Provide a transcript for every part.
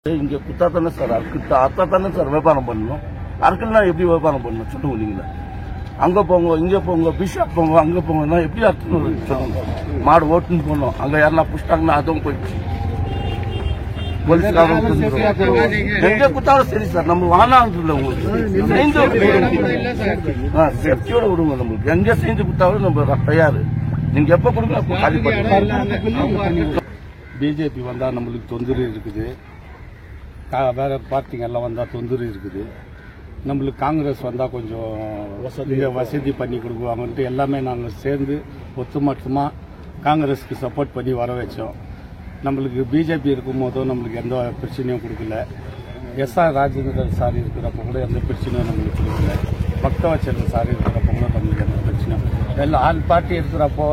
இங்க குத்தா தானே சார் அத்தா தானே சார் வியாபாரம் பண்ணணும். அறுக்கல்னா எப்படி வியாபாரம் பண்ணணும் சொல்லுங்க. அங்க போங்க இங்க போங்க பிஷப் போங்க அங்க போங்கன்னா எப்படி அர்த்தம் சொல்லுங்க. மாடு ஓட்டுன்னு போனோம் அங்க யாரெல்லாம் புஷ்டாங்கன்னா அதுவும் போயிடுச்சு. எங்க குத்தாலும் சரி சார் நம்ம வானான்னு இல்லை உங்களுக்கு சேஃப்டியோட விடுங்க. நம்மளுக்கு எங்க செஞ்சு குத்தாலும் நம்ம தயாரு. நீங்க எப்ப கொடுங்க அப்போ காலி பண்ணுங்க. பிஜேபி வந்தா நம்மளுக்கு தொந்தரவு இருக்குது, வேற பார்ட்டிங்க எல்லாம் வந்தா தொந்தரவு இருக்குது. நம்மளுக்கு காங்கிரஸ் வந்தா கொஞ்சம் வசதி பண்ணி கொடுக்குவாங்கன்ட்டு எல்லாமே நாங்கள் சேர்ந்து ஒத்துமொத்தமாக காங்கிரஸுக்கு சப்போர்ட் பண்ணி வர வச்சோம். நம்மளுக்கு பிஜேபி இருக்கும் போதும் நம்மளுக்கு எந்த பிரச்சனையும் கொடுக்கல. எஸ்ஆர் ராஜேந்திரன் சார் இருக்கிறப்ப கூட எந்த பிரச்சனையும் நம்மளுக்கு கொடுக்கல. பக்தவச்சந்திரன் சார் இருக்கிறப்ப கூட நம்மளுக்கு எந்த பிரச்சனையும் எல்லாம் ஆல் பார்ட்டி இருக்கிறப்போ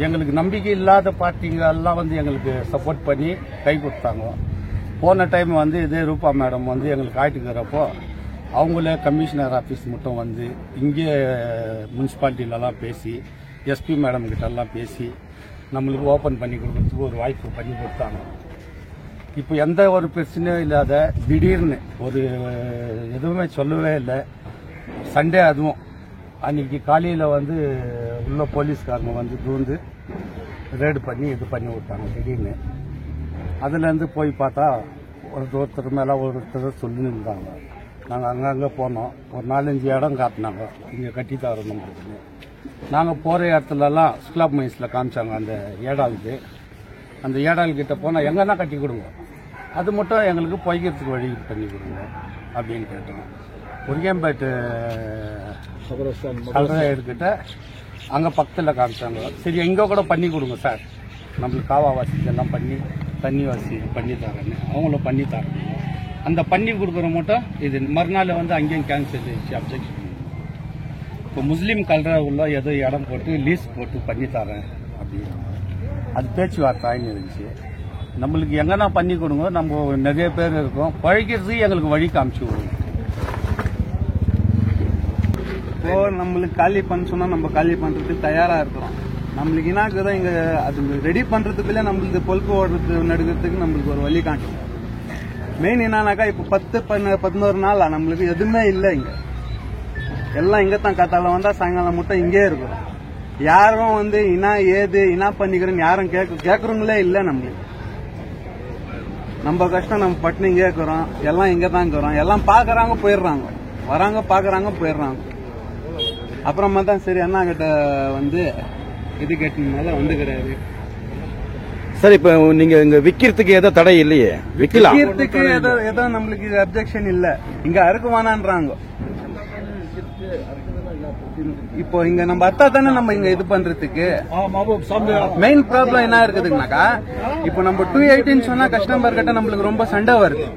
எங்களுக்கு நம்பிக்கை இல்லாத பார்ட்டிங்க எல்லாம் எங்களுக்கு சப்போர்ட் பண்ணி கை கொடுத்தாங்க. போன டைம் இதே ரூபா மேடம் எங்களுக்கு ஆயிட்டுக்கிறப்போ அவங்களே கமிஷனர் ஆஃபீஸ் மட்டும் இங்கே முனிசிபாலிட்டியிலலாம் பேசி எஸ்பி மேடம் கிட்டலாம் பேசி நம்மளுக்கு ஓப்பன் பண்ணி கொடுக்கறதுக்கு ஒரு வாய்ப்பு பண்ணி கொடுத்தாங்க. இப்போ எந்த ஒரு பிரச்சனையும் இல்லாத திடீர்னு எதுவுமே சொல்லவே இல்லை. சண்டே அதுவும் அன்னைக்கு காலையில் உள்ள போலீஸ்காரங்க தூந்து ரேடு பண்ணி இது பண்ணி விட்டாங்க திடீர்னு. அதுலேருந்து போய் பார்த்தா ஒருத்தர் மேலே ஒருத்தர் சொல்லி இருந்தாங்க. நாங்கள் அங்கங்கே போனோம். ஒரு 4-5 இடம் காட்டினாங்க இங்கே கட்டி தரோம் நம்மளுக்கு. நாங்கள் போகிற இடத்துலலாம் ஸ்கிளாப் மைன்ஸில் காமிச்சாங்க அந்த ஏடாளுக்கு. அந்த ஏடாள்கிட்ட போனால் எங்கன்னா கட்டி கொடுங்க, அது மட்டும் எங்களுக்கு பொய்க்கிறதுக்கு வழி பண்ணி கொடுங்க அப்படின்னு கேட்டோம். உரியாம்பேட்டு கலரையர்கிட்ட அங்கே பக்கத்தில் காமிச்சாங்க. சரி எங்கே கூட பண்ணி கொடுங்க சார், நம்மளுக்கு காவா வசதி எல்லாம் பண்ணி தண்ணி வசதி பண்ணி தரேன்னு அவங்கள பண்ணி தரேன். அந்த பண்ணி கொடுக்குற மட்டும் இது மறுநாள் அங்கேயும் கேன்சல் ஆயிடுச்சு அப்ஜெக்ஷன். இப்போ முஸ்லீம் கலரை உள்ள ஏதோ இடம் போட்டு லீஸ் போட்டு பண்ணி தரேன் அப்படின்னு அது பேச்சுவார்த்தை ஆயின்னு இருந்துச்சு. நம்மளுக்கு எங்கன்னா பண்ணி கொடுங்க, நம்ம நிறைய பேர் இருக்கோம், பழகிறதுக்கு எங்களுக்கு வழி காமிச்சு கொடுங்க. இப்போ நம்மளுக்கு காலி பண்ண சொன்னா நம்ம காலி பண்றதுக்கு தயாரா இருக்கிறோம். நம்மளுக்கு என்னாக்குதான் இங்க அது ரெடி பண்றதுக்குள்ள நம்மளுக்கு பொழுப்பு ஓடுறது நடுக்கிறதுக்கு நம்மளுக்கு ஒரு வழி காட்டும். மெயின் என்னன்னாக்கா இப்ப 10-11 நாள் நம்மளுக்கு எதுவுமே இல்லை. இங்க எல்லாம் இங்க தான் காத்தால வந்தா சாயங்காலம் மட்டும் இங்கே இருக்கிறோம். யாரும் இனா ஏது இனா பண்ணிக்கிறேன்னு யாரும் கேட்கறவங்களே இல்லை. நம்மளுக்கு நம்ம கஷ்டம் நம்ம பட்டினி இங்கே இருக்கிறோம். எல்லாம் இங்க தான் இருக்கிறோம். எல்லாம் பாக்குறாங்க போயிடுறாங்க, வராங்க பாக்குறாங்க போயிடுறாங்க. அப்புறமா தான் சரி அண்ணா கிட்ட இது கேட்டதுனால கிடையாது சார். இப்ப நீங்க இங்க விக்கிறதுக்கு ஏதோ தடை இல்லையே? விக்கிறதுக்கு ஏதோ நம்மளுக்கு அப்ஜெக்ஷன் இல்ல. இங்க அறுக்குவானான்றாங்க. இப்போ இங்க நம்ம அத்தா தானே நம்ம இங்க இது பண்றதுக்கு மெயின் ப்ராப்ளம் என்ன இருக்குதுன்னாக்கா, இப்போ நம்ம 218 சொன்னா கஸ்டமர் கிட்ட நம்மளுக்கு ரொம்ப சண்டை வருது.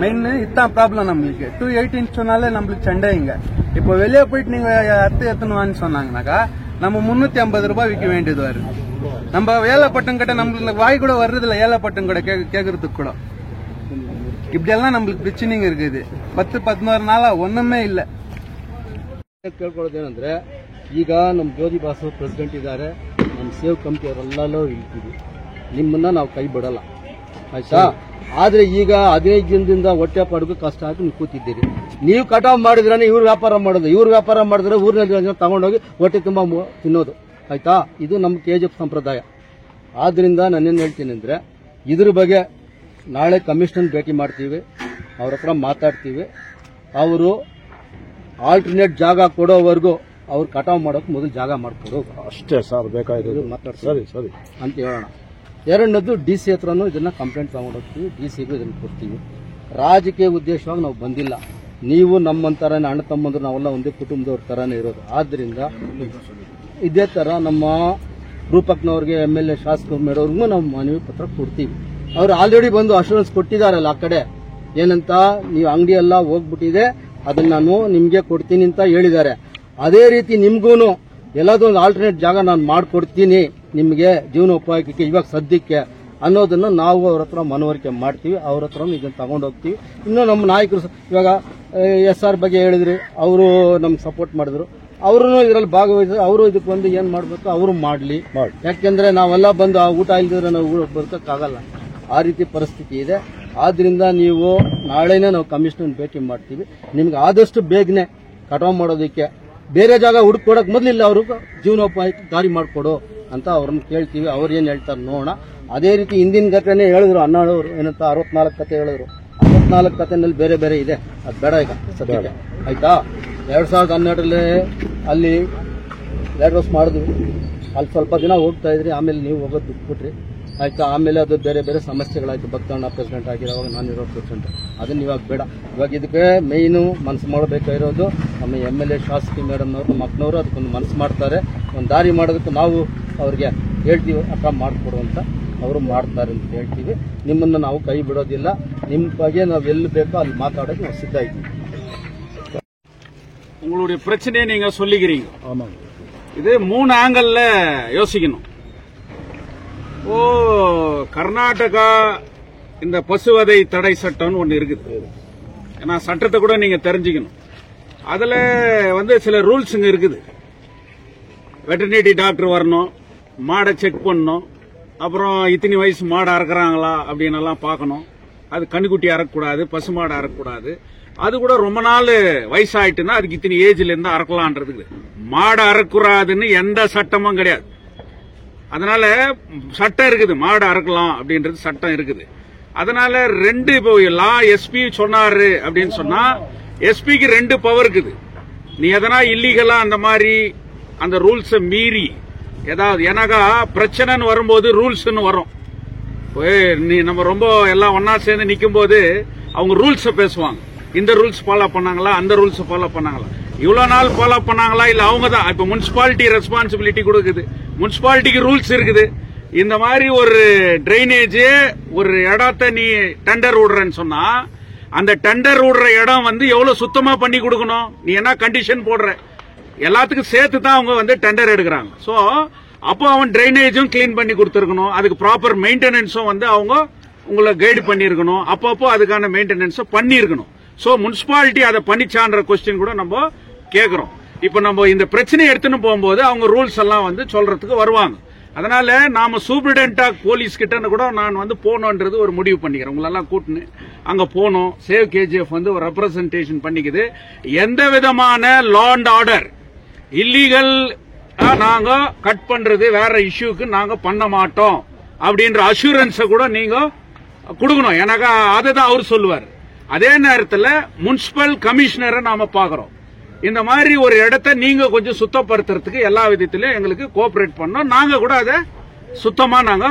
மெயின் இதான் ப்ராப்ளம் நம்மளுக்கு. 218 சொன்னாலே நம்மளுக்கு சண்டை. இங்க இப்போ வெளியே போயிட்டு நீங்க எத்தனுவான்னு சொன்னாங்கன்னாக்கா நம்ம 350 ரூபாய் விற்க வேண்டியது வருது. நம்ம ஏழைப்பட்டம் கிட்ட நம்மளுக்கு வாய் கூட வர்றது இல்ல. ஏழைப்பட்டம் கூட கேக்குறதுக்கு கூட இப்படி எல்லாம் நம்மளுக்கு பிரச்சனைங்க இருக்குது. 10-11 நாளா ஒண்ணுமே ಇಲ್ಲ. ಕೇಳ್ಕೊಳ್ಳೋದೇನಂದ್ರೆ ಈಗ ನಮ್ಮ ಜ್ಯೋತಿ ಬಾಸು ಪ್ರೆಸಿಡೆಂಟ್ ಇದ್ದಾರೆ, ನಮ್ಮ ಸೇವ್ ಕಂಪ್ನಿಯವರೆಲ್ಲರೂ ಇರ್ತೀವಿ. ನಿಮ್ಮನ್ನ ನಾವು ಕೈ ಬಿಡಲ್ಲ ಆಯ್ತಾ. ಆದ್ರೆ ಈಗ 15 ದಿನದಿಂದ ಹೊಟ್ಟೆ ಪಾಡೋಕೆ ಕಷ್ಟ ಆಗಿ ನೀವು ಕೂತಿದ್ದೀರಿ. ನೀವು ಕಟಾವ್ ಮಾಡಿದ್ರೆ ಇವ್ರು ವ್ಯಾಪಾರ ಮಾಡೋದು, ಇವ್ರು ವ್ಯಾಪಾರ ಮಾಡಿದ್ರೆ ಊರಿನಲ್ಲಿ ತಗೊಂಡೋಗಿ ಹೊಟ್ಟೆ ತುಂಬಾ ತಿನ್ನೋದು ಆಯ್ತಾ. ಇದು ನಮ್ಮ ಕೆಜಿಎಫ್ ಸಂಪ್ರದಾಯ. ಆದ್ರಿಂದ ನಾನೇನು ಹೇಳ್ತೀನಿ ಅಂದ್ರೆ ಇದ್ರ ಬಗ್ಗೆ ನಾಳೆ ಕಮಿಷನರ್ ಭೇಟಿ ಮಾಡ್ತೀವಿ, ಅವ್ರ ಹತ್ರ ಮಾತಾಡ್ತೀವಿ. ಅವರು ಆಲ್ಟರ್ನೇಟ್ ಜಾಗ ಕೊಡೋವರೆಗೂ ಅವ್ರು ಕಟಾವ್ ಮಾಡೋಕೆ ಮೊದಲು ಜಾಗ ಮಾಡ್ಕೊಡು ಅಷ್ಟೇ ಸರ್ ಬೇಕಾಗಿರೋದು. ಮಾತಾಡ್ತೀವಿ ಸರಿ ಅಂತ ಹೇಳೋಣ. ಎರಡನೇದು ಡಿಸಿ ಹತ್ರನೂ ಇದನ್ನ ಕಂಪ್ಲೇಂಟ್ ತಗೊಂಡೋಗ್ತೀವಿ, ಡಿಸಿಗೂ ಇದನ್ನ ಕೊಡ್ತೀವಿ. ರಾಜಕೀಯ ಉದ್ದೇಶವಾಗಿ ನಾವು ಬಂದಿಲ್ಲ. ನೀವು ನಮ್ಮಂತರನೇ ಅಣ್ಣ ತಮ್ಮಂದ್ರು ನಾವೆಲ್ಲ ಒಂದೇ ಕುಟುಂಬದವ್ರ ತರಾನೇ ಇರೋದು. ಆದ್ರಿಂದ ಇದೇ ತರ ನಮ್ಮ ರೂಪಕ್ನವ್ರಿಗೆ MLA ಶಾಸಕರು ಮೇಡೋರ್ಗೂ ನಾವು ಮನವಿ ಪತ್ರ ಕೊಡ್ತೀವಿ. ಅವ್ರು ಆಲ್ರೆಡಿ ಬಂದು ಅಶ್ಯೂರೆನ್ಸ್ ಕೊಟ್ಟಿದ್ದಾರಲ್ಲ ಆ ಕಡೆ ಏನಂತ, ನೀವು ಅಂಗಡಿ ಎಲ್ಲ ಹೋಗ್ಬಿಟ್ಟಿದೆ ಅದನ್ನ ನಾನು ನಿಮ್ಗೆ ಕೊಡ್ತೀನಿ ಅಂತ ಹೇಳಿದ್ದಾರೆ. ಅದೇ ರೀತಿ ನಿಮ್ಗೂನು ಎಲ್ಲದೋ ಒಂದು ಆಲ್ಟರ್ನೇಟ್ ಜಾಗ ನಾನು ಮಾಡ್ಕೊಡ್ತೀನಿ ನಿಮ್ಗೆ ಜೀವನೋಪಾಯಕ್ಕೆ ಇವಾಗ ಸದ್ಯಕ್ಕೆ ಅನ್ನೋದನ್ನ ನಾವು ಅವ್ರ ಹತ್ರ ಮನವರಿಕೆ ಮಾಡ್ತೀವಿ. ಅವ್ರ ಹತ್ರ ಇದನ್ನ ತಗೊಂಡೋಗ್ತೀವಿ. ಇನ್ನು ನಮ್ಮ ನಾಯಕರು ಇವಾಗ SR ಬಗ್ಗೆ ಹೇಳಿದ್ರಿ, ಅವರು ನಮ್ಗೆ ಸಪೋರ್ಟ್ ಮಾಡಿದ್ರು. ಅವರು ಇದರಲ್ಲಿ ಭಾಗವಹಿಸಿ ಅವರು ಇದಕ್ಕೆ ಏನ್ ಮಾಡ್ಬೇಕು ಅವರು ಮಾಡ್ಲಿ. ಯಾಕೆಂದ್ರೆ ನಾವೆಲ್ಲ ಬಂದು ಆ ಊಟ ಇಲ್ದಿದ್ರೆ ನಾವು ಬದುಕಕ್ಕಾಗಲ್ಲ. ಆ ರೀತಿ ಪರಿಸ್ಥಿತಿ ಇದೆ. ಆದ್ರಿಂದ ನೀವು ನಾಳೆನೇ ನಾವು ಕಮಿಷನರ್ ಭೇಟಿ ಮಾಡ್ತೀವಿ. ನಿಮ್ಗೆ ಆದಷ್ಟು ಬೇಗನೆ ಕಟಾವ್ ಮಾಡೋದಕ್ಕೆ ಬೇರೆ ಜಾಗ ಹುಡುಕೊಡಕ್ ಮೊದಲಿಲ್ಲ ಅವರು ಜೀವನೋಪಾಯ ದಾರಿ ಮಾಡಿಕೊಡು ಅಂತ ಅವ್ರನ್ನ ಕೇಳ್ತೀವಿ. ಅವ್ರು ಏನ್ ಹೇಳ್ತಾರೆ ನೋಡೋಣ. ಅದೇ ರೀತಿ ಹಿಂದಿನ ಘಟನೆ ಹೇಳಿದ್ರು ಅಣ್ಣವರು ಏನಂತ 64 ಕತೆ ಹೇಳಿದ್ರು. 64 ಕತೆನಲ್ಲಿ ಬೇರೆ ಬೇರೆ ಇದೆ, ಅದು ಬೇಡ ಈಗ ಸದ್ಯಕ್ಕೆ ಆಯ್ತಾ. 2012ರಲ್ಲಿ ಅಲ್ಲಿ ಲೈಟ್ ಹೌಸ್ ಮಾಡಿದ್ವಿ, ಅಲ್ಲಿ ಸ್ವಲ್ಪ ದಿನ ಹೋಗ್ತಾ ಇದ್ರಿ, ಆಮೇಲೆ ನೀವು ಹೋಗೋದು ಬಿಟ್ಬಿಟ್ರಿ ಆಯ್ತಾ. ಆಮೇಲೆ ಅದು ಬೇರೆ ಬೇರೆ ಸಮಸ್ಯೆಗಳಾಯ್ತು. ಭಕ್ತಣ್ಣ ಪ್ರೆಸಿಡೆಂಟ್ ಆಗಿರೋವಾಗ ನಾನಿರೋ ಪ್ರೆಸಿಡೆಂಟ್, ಅದನ್ನ ಇವಾಗ ಬೇಡ. ಇವಾಗ ಇದಕ್ಕೆ ಮೇಯ್ನು ಮನಸ್ಸು ಮಾಡಬೇಕಾಗಿರೋದು ನಮ್ಮ MLA ಶಾಸಕಿ ಮೇಡಮ್ನವ್ರು, ನಮ್ಮ ಅಕ್ಕನವರು ಅದಕ್ಕೊಂದು ಮನಸ್ಸು ಮಾಡ್ತಾರೆ. ಒಂದು ದಾರಿ ಮಾಡೋದಕ್ಕೆ ನಾವು ಅವ್ರಿಗೆ ಹೇಳ್ತೀವಿ, ಅಕ್ಕ ಮಾಡಿಕೊಡು ಅಂತ, ಅವರು ಮಾಡ್ತಾರೆ ಅಂತ ಹೇಳ್ತೀವಿ. ನಿಮ್ಮನ್ನು ನಾವು ಕೈ ಬಿಡೋದಿಲ್ಲ. ನಿಮ್ಮ ಬಗ್ಗೆ ನಾವು ಎಲ್ಲಿ ಬೇಕೋ ಅಲ್ಲಿ ಮಾತಾಡೋಕೆ ನಾವು ಸಿದ್ಧ ಇದ್ದೀವಿ. உங்களுடைய பிரச்சனையை நீங்க சொல்லிக்கிறீங்க. இது 3 ஆங்கிள் யோசிக்கணும். கர்நாடகா இந்த பசுவதை தடை சட்டம்னு ஒன்னு இருக்குது. ஏன்னா சட்டத்தை கூட நீங்க தெரிஞ்சுக்கணும். அதுல சில ரூல்ஸுங்க இருக்குது. வெட்டர்னிட்டி டாக்டர் வரணும், மாடை செக் பண்ணணும், அப்புறம் இத்தனை வயசு மாடு அறக்குறாங்களா அப்படின்னு எல்லாம் பார்க்கணும். அது கண்ணுக்குட்டி அறக்கூடாது, பசு மாடு அறக்கூடாது. அது கூட ரொம்ப நாள் வயசாயிட்டுன்னா அதுக்கு இத்தனை ஏஜ்ல இருந்து அறக்கலான்றதுக்கு. மாடு அறக்கூடாதுன்னு எந்த சட்டமும் கிடையாது. அதனால சட்டம் இருக்குது, மாடு அறக்கலாம் அப்படின்றது சட்டம் இருக்குது. அதனால 2 இப்போ லா எஸ்பி சொன்னாரு அப்படின்னு சொன்னா எஸ்பிக்கு 2 பவர் இருக்குது. நீ எதனா இல்லீகலா அந்த மாதிரி அந்த ரூல்ஸை மீறி ஏதாவது எனக்கா பிரச்சனைன்னு வரும்போது ரூல்ஸ்ன்னு வரும். நீ நம்ம ரொம்ப எல்லாம் ஒன்னா சேர்ந்து நிக்கும் போது அவங்க ரூல்ஸ் பேசுவாங்க. இந்த ரூல்ஸ் ஃபாலோ பண்ணாங்களா, அந்த ரூல்ஸ் ஃபாலோ பண்ணாங்களா, இவ்வளவு நாள் ஃபாலோ பண்ணாங்களா, இல்ல அவங்க தான். இப்ப முனிசிபாலிட்டி ரெஸ்பான்சிபிலிட்டி கொடுக்குது, முனிசிபாலிட்டிக்கு ரூல்ஸ் இருக்குது. இந்த மாதிரி ஒரு டிரைனேஜ் ஒரு இடத்தை நீ டெண்டர் விடுறன்னு சொன்னா அந்த டெண்டர் விடுற இடம் எவ்வளவு சுத்தமா பண்ணி கொடுக்கணும், நீ என்ன கண்டிஷன் போடுற, எல்லாத்துக்கும் சேர்த்து தான் அவங்க டெண்டர் எடுக்கிறாங்க. சோ அப்போ அவன் டிரைனேஜும் கிளீன் பண்ணி கொடுத்துருக்கணும், அதுக்கு ப்ராப்பர் மெயின்டெனன்ஸும் அவங்க உங்களை கைடு பண்ணிருக்கணும், அப்பப்போ அதுக்கான மெயின்டெனன்ஸ் பண்ணிருக்கணும். சோ முனிசிபாலிட்டி அதை பண்ணிச்சான்ற கொஸ்டின் கூட நம்ம கேட்கிறோம். இப்ப நம்ம இந்த பிரச்சனையை எடுத்துன்னு போகும்போது அவங்க ரூல்ஸ் எல்லாம் சொல்றதுக்கு வருவாங்க. அதனால நாம சூப்பரிடென்ட் ஆஃப் போலீஸ் கிட்ட கூட நான் போனோன்றது ஒரு முடிவு பண்ணிக்கிறேன். உங்களெல்லாம் கூட்டுன்னு அங்க போனோம். சேவ் KGF ஒரு ரெப்ரசன்டேஷன் பண்ணிக்குது. எந்த விதமான லா அண்ட் ஆர்டர் இல்லீகல் நாங்க கட் பண்றது வேற இஷ்யூக்கு நாங்க பண்ண மாட்டோம் அப்படின்ற அஷூரன்ஸ கூட நீங்க கொடுக்கணும். எனக்கு அதுதான் அவர் சொல்லுவார். அதே நேரத்தில் முனிசிபல் கமிஷனரை நாம பாக்குறோம். இந்த மாதிரி ஒரு இடத்தை நீங்க கொஞ்சம் சுத்தப்படுத்துறதுக்கு எல்லா விதத்திலும் எங்களுக்கு கோஆபரேட் பண்ணோம். நாங்க கூட அதை சுத்தமா நாங்க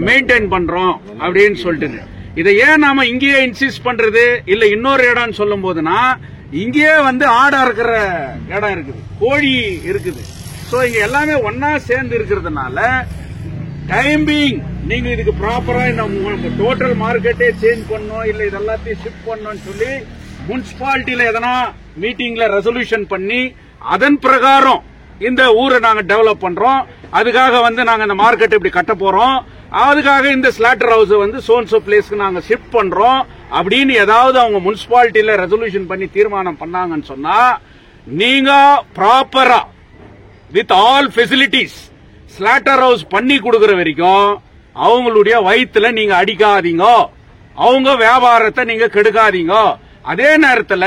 மெயின்டைன் பண்றோம் அப்படின்னு சொல்லிட்டு இதை ஏன் நாம இங்கேயே இன்சிஸ்ட் பண்றது இல்ல இன்னொரு இடம்னு சொல்லும் போதுன்னா இங்கேயே ஆடா இருக்கிற இடம் இருக்குது, கோழி இருக்குது. சோ இங்க எல்லாமே ஒன்னா சேர்ந்து இருக்கிறதுனால டைம் பீயிங் நீங்க இதுக்கு ப்ராப்பரா இந்த டோட்டல் மார்க்கெட்டே சேஞ்ச் பண்ணணும், இல்ல இதெல்லாத்தையும் ஷிஃப்ட் பண்ணணும்னு சொல்லி முனிசிபாலிட்டியில எதனா மீட்டிங்ல ரெசல்யூஷன் பண்ணி அதன் பிரகாரம் இந்த ஊரை நாங்க டெவலப் பண்றோம். அதுக்காக நாங்க இந்த மார்க்கெட் இப்படி கட்ட போறோம், அதுக்காக இந்த ஸ்லாட்டர் ஹவுஸ் சோன்சோ பிளேஸ்க்கு நாங்க ஷிஃப்ட் பண்றோம் அப்படின்னு ஏதாவது அவங்க முனிசிபாலிட்டியில ரெசல்யூஷன் பண்ணி தீர்மானம் பண்ணாங்கன்னு சொன்னா நீங்க ப்ராப்பரா with all facilities slaughter house பண்ணி கொடுக்கிற வரைக்கும் அவங்களுடைய வயிற்றுல நீங்க அடிக்காதீங்க, அவங்க வியாபாரத்தை நீங்க கெடுக்காதீங்க. அதே நேரத்தில்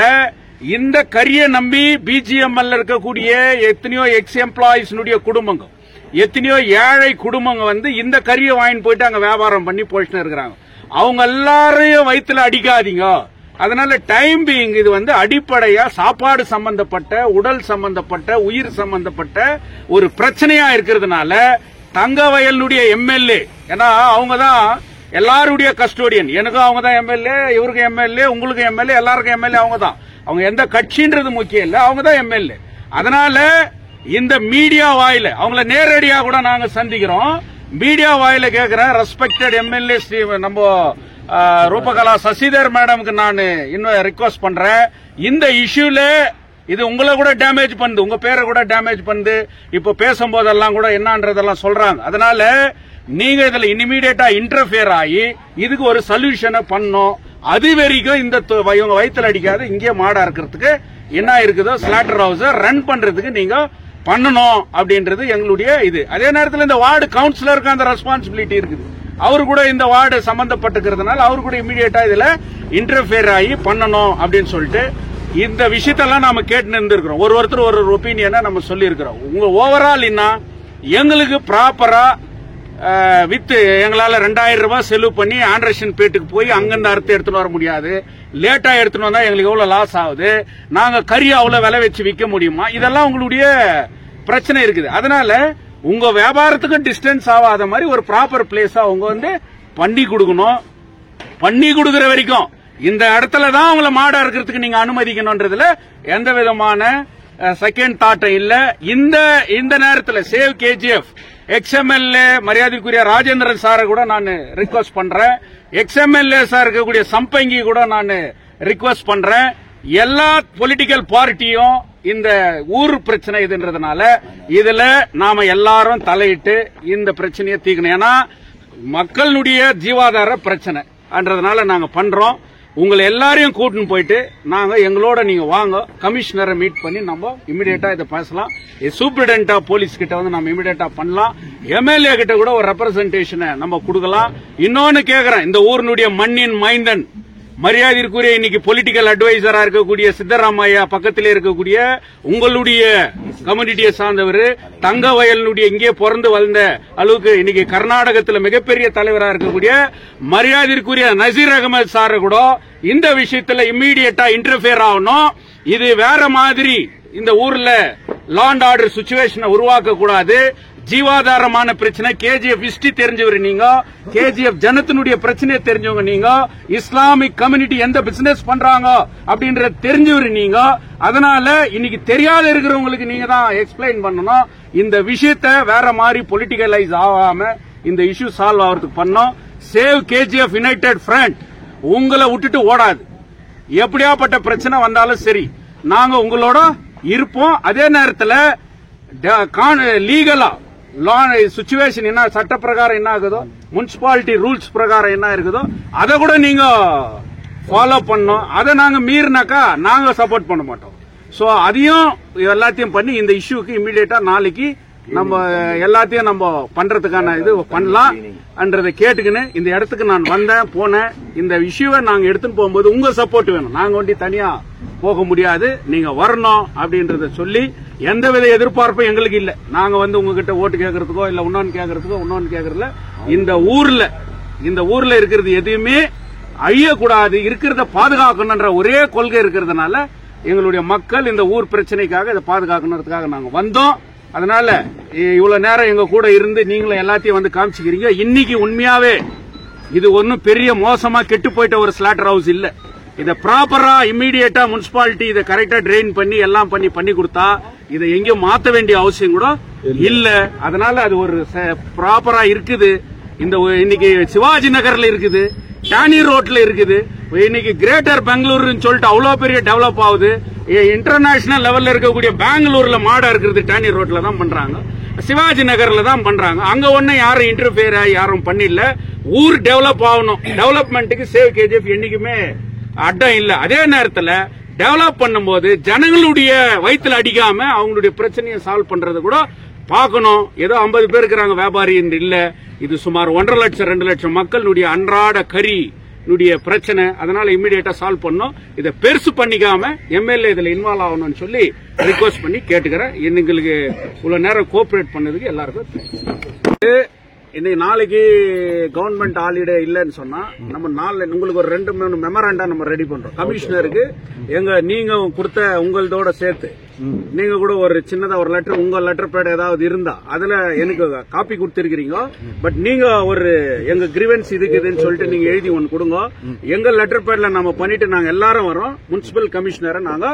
இந்த கரியை நம்பி BGML இருக்கக்கூடிய எத்தனையோ எக்ஸ் எம்ப்ளாயிஸ் குடும்பங்கள், எத்தனையோ ஏழை குடும்பங்க இந்த கரியை வாங்கிட்டு போயிட்டு அங்க வியாபாரம் பண்ணி போயிட்டு இருக்கிறாங்க. அவங்க எல்லாரையும் வயிற்றுல அடிக்காதீங்க. அதனால டைம் பீயிங் இது அடிப்படையா சாப்பாடு சம்பந்தப்பட்ட, உடல் சம்பந்தப்பட்ட, உயிர் சம்பந்தப்பட்ட ஒரு பிரச்சனையா இருக்கிறதுனால தங்கவயலுடைய MLA, ஏன்னா அவங்க தான் எல்லாருடைய கஸ்டோடியன். எனக்கும் அவங்க தான் MLA, இவருக்கு MLA, உங்களுக்கு MLA, எல்லாருக்கும் MLA அவங்க தான். அவங்க எந்த கட்சின்றது முக்கியம் இல்ல, அவங்க தான் MLA. அதனால இந்த மீடியா வாயில அவங்கள நேரடியா கூட நாங்க சந்திக்கிறோம். மீடியா வாயில கேட்கிறேன், ரெஸ்பெக்டட் MLA நம்ம ரூபகலா சசிதர் மேடம்க்கு நான் இன்னும் ரிக்வெஸ்ட் பண்றேன். இந்த இஷ்யூல இது உங்களை கூட டேமேஜ் பண்ணுது, உங்க பேரை கூட டேமேஜ் பண்ணுது. இப்ப பேசும்போதெல்லாம் கூட என்னன்றதெல்லாம் சொல்றாங்க. அதனால நீங்க இதுல இனிமீடியட்டா இன்டர்ஃபியர் ஆகி இதுக்கு ஒரு சொல்யூஷனை பண்ணணும். அது வரைக்கும் இந்த இவங்க வயிற்றுல அடிக்காது இங்கே மாடா இருக்கிறதுக்கு என்ன இருக்குதோ ஸ்லாட்டர் ஹவுஸ் ரன் பண்றதுக்கு நீங்க பண்ணணும் அப்படின்றது எங்களுடைய இது. அதே நேரத்தில் இந்த வார்டு கவுன்சிலருக்கு அந்த ரெஸ்பான்சிபிலிட்டி இருக்குது. அவரு கூட இந்த வார்டு சம்பந்தப்பட்டிருக்கிறதுனால அவரு கூட இமீடியட்டா இதுல இன்டர்ஃபியர் ஆகி பண்ணணும் அப்படின்னு சொல்லிட்டு இந்த விஷயத்தெல்லாம் நாம கேட்டு இருந்திருக்கிறோம். ஒருத்தர் ஒரு ஒப்பீனியனை நம்ம சொல்லி இருக்கிறோம். உங்க ஓவரால் என்ன எங்களுக்கு ப்ராப்பரா வித்து எங்களால 2000 ரூபாய் செலவு பண்ணி ஆண்டர்சன் பேட்டுக்கு போய் அங்கிருந்து அறுத்து எடுத்துட்டு வர முடியாது. லேட்டா எடுத்துட்டு வந்தா எங்களுக்கு எவ்வளவு லாஸ் ஆகுது. நாங்க கறி அவ்வளவு விலை வச்சு விற்க முடியுமா? இதெல்லாம் உங்களுடைய பிரச்சனை இருக்குது. அதனால உங்க வியாபாரத்துக்கு டிஸ்டன்ஸ் ஆகாத மாதிரி ஒரு ப்ராப்பர் பிளேஸா உங்க வந்து பண்ணி கொடுக்கணும். பண்ணி கொடுக்கிற வரைக்கும் இந்த இடத்துல தான் உங்களை மாடா இருக்கிறதுக்கு நீங்க அனுமதிக்கணும்ன்றதுல எந்த விதமான செகண்ட் தாட்டம் இல்ல. இந்த நேரத்தில் சேவ் கேஜிஎஃப் எக்ஸ்எம்எல்ஏ மரியாதைக்குரிய ராஜேந்திரன் சாரை கூட நான் ரிக்வெஸ்ட் பண்றேன். எக்ஸ்எம்எல்ஏ சார் இருக்கக்கூடிய சம்பங்கி கூட நான் ரிக்வெஸ்ட் பண்றேன். எல்லா பொலிட்டிக்கல் பார்ட்டியும் இந்த ஊர் பிரச்சனை இதுன்றதுனால இதுல நாம எல்லாரும் தலையிட்டு இந்த பிரச்சனையை தீர்க்கணும். ஏன்னா மக்களுடைய ஜீவாதார பிரச்சனைன்றதுனால நாங்க பண்றோம். உங்களை எல்லாரையும் கூட்டின்னு போயிட்டு நாங்க எங்களோட நீங்க வாங்க, கமிஷனரை மீட் பண்ணி நம்ம இமிடியேட்டா இதை பேசலாம். சூப்பரிண்டென்ட் ஆஃப் போலீஸ் கிட்ட வந்து நம்ம இமிடியேட்டா பண்ணலாம். எம்எல்ஏ கிட்ட கூட ஒரு ரெப்ரசன்டேஷனை நம்ம கொடுக்கலாம். இன்னொன்னு கேக்குறேன், இந்த ஊரினுடைய மண்ணின் மைந்தன் மரியாதைக்குரிய இன்னைக்கு பொலிட்டிக்கல் அட்வைசரா இருக்கக்கூடிய சித்தராமையா பக்கத்திலே இருக்கக்கூடிய உங்களுடைய கம்யூனிட்டியை சார்ந்தவர் தங்க வயலுடைய இங்கே பிறந்து வளர்ந்த அளவுக்கு இன்னைக்கு கர்நாடகத்தில் மிகப்பெரிய தலைவராக இருக்கக்கூடிய மரியாதைக்குரிய நசீர் அகமது சார் கூட இந்த விஷயத்துல இம்மீடியட்டா இன்டர்ஃபியர் ஆகணும். இது வேற மாதிரி இந்த ஊர்ல லா அண்ட் ஆர்டர் சிச்சுவேஷனை உருவாக்க கூடாது. ஜீவாதாரமான பிரச்சனை கேஜிஎஃப் ஹிஸ்டரி தெரிஞ்சவர் நீங்க, கேஜிஎஃப் ஜனத்தினுடைய பிரச்சனையை தெரிஞ்சவங்க நீங்க, இஸ்லாமிக் கம்யூனிட்டி எந்த பிசினஸ் பண்றாங்க அப்படின்றத தெரிஞ்சவர் நீங்க. அதனால இன்னைக்கு தெரியாத இருக்கிறவங்களுக்கு நீங்க தான் எக்ஸ்பிளைன் பண்ணணும். இந்த விஷயத்தை வேற மாதிரி பொலிட்டிக்கலைஸ் ஆகாம இந்த இஷ்யூ சால்வ் ஆகிறதுக்கு பண்ணோம். சேவ் கேஜிஎஃப் யுனைடெட் ஃப்ரண்ட் உங்களை விட்டுட்டு ஓடாது. எப்படியாப்பட்ட பிரச்சனை வந்தாலும் சரி நாங்க உங்களோட இருப்போம். அதே நேரத்தில் லீகலா சிச்சுவேஷன் என்ன சட்ட பிரகாரம் என்ன ஆகுதோ, முனிசிபாலிட்டி ரூல்ஸ் பிரகாரம் என்ன இருக்குதோ அதை கூட நீங்க ஃபாலோ பண்ணோம். அதை நாங்க மீறினாக்கா நாங்க சப்போர்ட் பண்ண மாட்டோம். சோ அதையும் எல்லாத்தையும் பண்ணி இந்த இஷ்யூக்கு இம்மிடியேட்டா நாளைக்கு நம்ம எல்லாத்தையும் நம்ம பண்றதுக்கான இது பண்ணலாம் என்றதை கேட்டுக்கின்னு இந்த இடத்துக்கு நான் வந்தேன் போனேன். இந்த இஷ்யூவை நாங்க எடுத்துன்னு போகும்போது உங்க சப்போர்ட் வேணும். நாங்க ஒண்டி தனியா போக முடியாது, நீங்க வரணும் அப்படின்றத சொல்லி எந்தவித எதிர்பார்ப்பும் எங்களுக்கு இல்ல. நாங்க வந்து உங்ககிட்ட ஓட்டு கேட்கறதுக்கோ இல்ல இன்னொன்னு கேட்கறதுல இந்த ஊர்ல இருக்கிறது எதுவுமே அழியக்கூடாது, இருக்கிறத பாதுகாக்கணும்ன்ற ஒரே கொள்கை இருக்கிறதுனால எங்களுடைய மக்கள் இந்த ஊர் பிரச்சனைக்காக இதை பாதுகாக்கணுன்றதுக்காக நாங்க வந்தோம். அதனால இவ்வளவு நேரம் எங்க கூட இருந்து நீங்களும் எல்லாத்தையும் வந்து காமிச்சுக்கிறீங்க. இன்னைக்கு உண்மையாவே இது ஒன்னும் பெரிய மோசமா கெட்டு போயிட்ட ஒரு ஸ்லாட்டர் ஹவுஸ் இல்ல. இதை ப்ராப்பரா இம்மீடியட்டா முனிசிபாலிட்டி இதை கரெக்டா ட்ரெயின் பண்ணி எல்லாம் பண்ணி கொடுத்தா இதை எங்கேயும் மாத்த வேண்டிய அவசியம் கூட இல்ல. அதனால அது ஒரு ப்ராப்பரா இருக்குது. இந்த இன்னைக்கு சிவாஜி நகர்ல இருக்குது, டானி ரோட்ல இருக்குது, இன்னைக்கு கிரேட்டர் பெங்களூர்னு சொல்லிட்டு அவ்வளவு பெரிய டெவலப் ஆகுது. இன்டர்நேஷனல் லெவல்ல இருக்கக்கூடிய பெங்களூர்ல மாடா இருக்கிறது டானி ரோட்ல தான் பண்றாங்க, சிவாஜி நகர்ல தான் பண்றாங்க. அங்க ஒன்னும் யாரும் இன்டர்ஃபியர் யாரும் பண்ணல. ஊர் டெவலப் ஆகணும். டெவலப்மெண்ட்டுக்கு சேவ் கேஜிஎஃப் என்னைக்குமே அட்டம் இல்ல. அதே நேரத்தில் டெவலப் பண்ணும்போது ஜனங்களுடைய வயிற்றுல அடிக்காம அவங்களுடைய பிரச்சனையை சால்வ் பண்றது கூட பார்க்கணும். ஏதோ 50 பேர் இருக்கிறாங்க வியாபாரி என்று இல்ல. இது சுமார் 1.5 லட்சம் 2 லட்சம் மக்களுடைய அன்றாட கரினுடைய பிரச்சனை. அதனால இம்மிடியேட்டா சால்வ் பண்ணும். இதை பெருசு பண்ணிக்காம எம்எல்ஏ இதுல இன்வால்வ் ஆகணும்னு சொல்லி ரிக்வெஸ்ட் பண்ணி கேட்டுக்கிறேன். எங்களுக்கு இவ்வளவு நேரம் கோஆபரேட் பண்ணதுக்கு எல்லாருக்கும். இன்னைக்கு நாளைக்கு கவர்மெண்ட் ஹாலிடே இல்லன்னு சொன்னா நம்ம உங்களுக்கு ஒரு 2-3 மெமராண்டா நம்ம ரெடி பண்றோம். கமிஷனருக்கு நீங்க கொடுத்த உங்களோட சேர்த்து நீங்க கூட ஒரு சின்னதா ஒரு லெட்டர் உங்க லெட்டர் பேட் ஏதாவது இருந்தா அதுல எனக்கு காப்பி கொடுத்திருக்கீங்க. பட் நீங்க ஒரு எங்க கிரீவன்ஸ் இதுக்குதுன்னு சொல்லிட்டு நீங்க எழுதி ஒன்னு கொடுங்க. எங்க லெட்டர் பேட்ல நம்ம பண்ணிட்டு நாங்க எல்லாரும் வரோம். முனிசிபல் கமிஷனரை நாங்க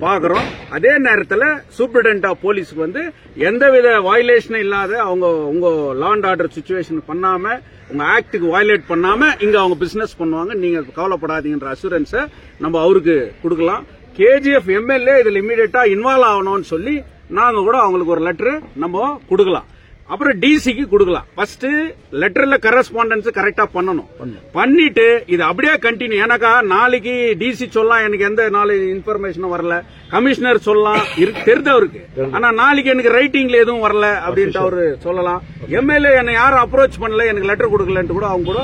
பாக்குறோம். அதே நேரத்தில் சூப்பரிண்டென்ட் ஆஃப் போலீஸ்க்கு வந்து எந்தவித வயலேஷனும் இல்லாத உங்க லா அண்ட் ஆர்டர் சிச்சுவேஷன் பண்ணாம உங்க ஆக்டுக்கு வயலேட் பண்ணாம இங்க அவங்க பிசினஸ் பண்ணுவாங்க. நீங்க கவலைப்படாதீங்கன்ற அசூரன்ஸை நம்ம அவருக்கு கொடுக்கலாம். கேஜிஎஃப் எம்எல்ஏ இதுல இமீடியட்டா இன்வால்வ் ஆகணும்னு சொல்லி நாங்க கூட அவங்களுக்கு ஒரு லெட்டர் நம்ம கொடுக்கலாம். அப்புறம் டிசிக்கு கொடுக்கலாம். ஃபர்ஸ்ட் லெட்டர்ல கரஸ்பாண்டன்ஸ் கரெக்டா பண்ணணும். பண்ணிட்டு இது அப்படியே கண்டினியூ. எனக்கா நாளைக்கு டிசி சொல்லலாம் எனக்கு எந்த நாலு இன்ஃபர்மேஷனும் வரல, கமிஷனர் சொல்லலாம் தெரிந்தவருக்கு, ஆனா நாளைக்கு எனக்கு ரைட்டிங்ல எதுவும் வரல அப்படின்ட்டு அவரு சொல்லலாம். எம்எல்ஏ என்னை யாரும் அப்ரோச் பண்ணல, எனக்கு லெட்டர் கொடுக்கலன்ட்டு கூட அவங்க கூட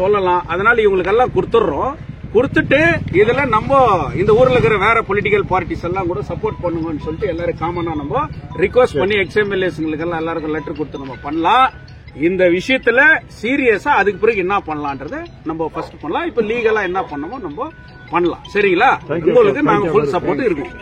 சொல்லலாம். அதனால இவங்களுக்கு எல்லாம் கொடுத்துடுறோம். கொடுத்துட்டு இதுல நம்ம இந்த ஊர்ல இருக்கிற வேற பொலிட்டிக்கல் பார்ட்டிஸ் எல்லாம் கூட சப்போர்ட் பண்ணுங்கன்னு சொல்லிட்டு எல்லாரும் காமனா நம்ம ரிக்வெஸ்ட் பண்ணி எக்ஸ்எம்எல்ஏஸ்ங்களுக்கு எல்லாம் எல்லாருக்கும் லெட்டர் கொடுத்து நம்ம பண்ணலாம். இந்த விஷயத்துல சீரியஸா அதுக்கு பிறகு என்ன பண்ணலான்றத நம்ம ஃபர்ஸ்ட் பண்ணலாம். இப்ப லீகலா என்ன பண்ணமோ நம்ம பண்ணலாம். சரிங்களா? உங்களுக்கு நாங்க ஃபுல் சப்போர்ட் இருக்கும்.